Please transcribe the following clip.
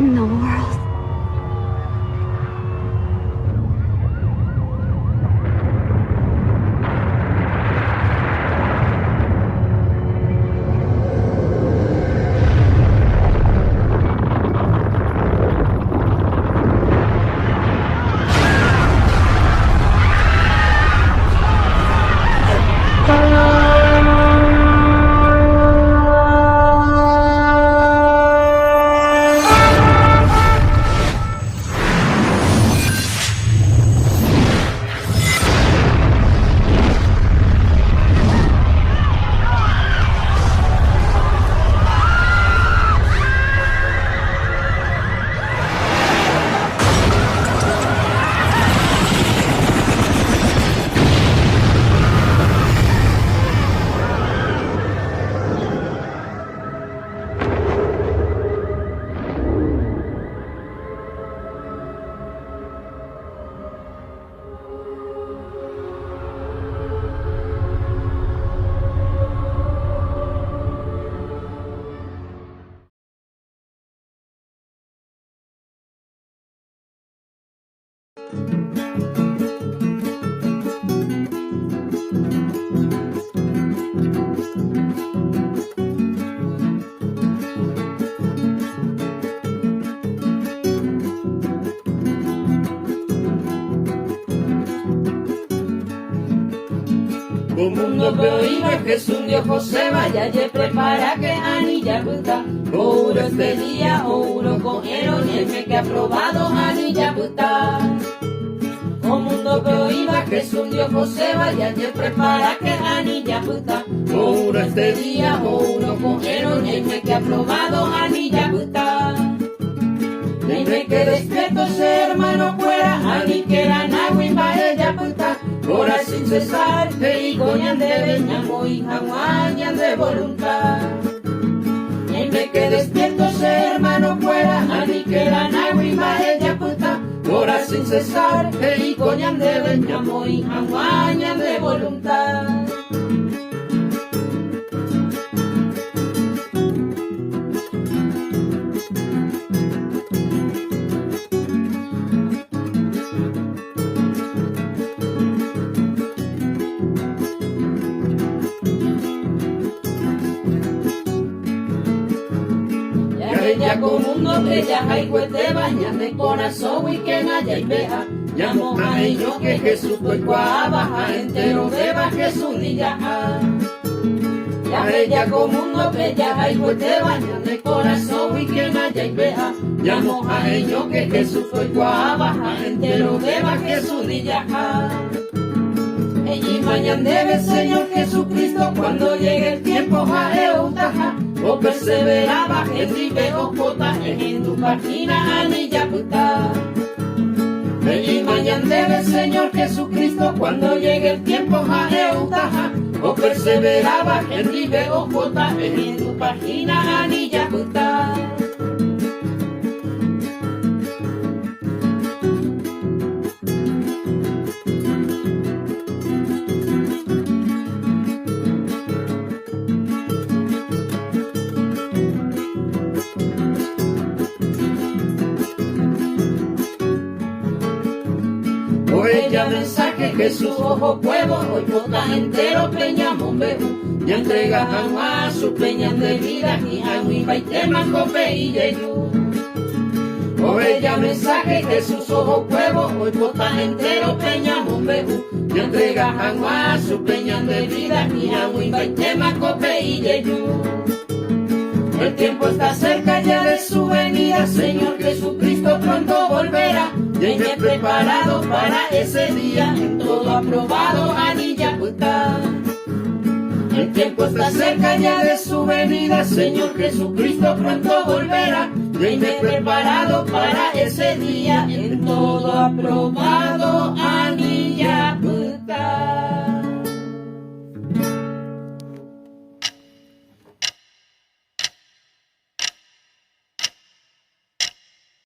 in the world. Un mundo prohíbe que su Dios José vaya y prepara que anilla puta. Ouro este día, ouro con el que ha probado anilla puta. Un mundo prohíba que su Dios José vaya y prepara que anilla puta. Ouro este día, ouro con el que ha probado anilla puta. Dime que despierto ese hermano fuera, ani que era nahuimba ella puta. Hora sin cesar, y coñan de beñamo y jaguañan de voluntad. Dime que despierto ese hermano fuera, ani que era nahuimba ella puta. Hora sin cesar, y coñan de beñamo y jaguañan de voluntad. Ella con mundo que ya hay cuete bañas de corazón y que naya y vea. Llamo a ellos que Jesús fue baja entero beba Jesús ni ya. Ya ella con mundo que ya hay cuete bañas de corazón y que naya y vea. Llamo a ellos que Jesús fue baja entero beba Jesús ni ya. Y mañana debe Señor Jesucristo cuando llegue el tiempo a Eutaja. O perseveraba en ribe o jota en tu página anilla puta. Y mañana debe Señor Jesucristo cuando llegue el tiempo a Eutaja. O perseveraba en ribe o jota en tu página anilla puta. Ella mensaje que su ojo puedo, hoy bota entero peñamos bebu, y entrega a su peña de vida, y a mi baitema cope y yeyu. O ella mensaje que sus ojos puedo, hoy bota entero peñamos bebu, y entrega a su peña de vida, y a mi baitema cope y yeyu. El tiempo está cerca ya de su venida, Señor Jesucristo pronto volverá. Llegue preparado para ese día, en todo aprobado anilla puta. El tiempo está cerca ya de su venida, Señor Jesucristo pronto volverá. Llegue preparado para ese día, en todo aprobado anilla puta.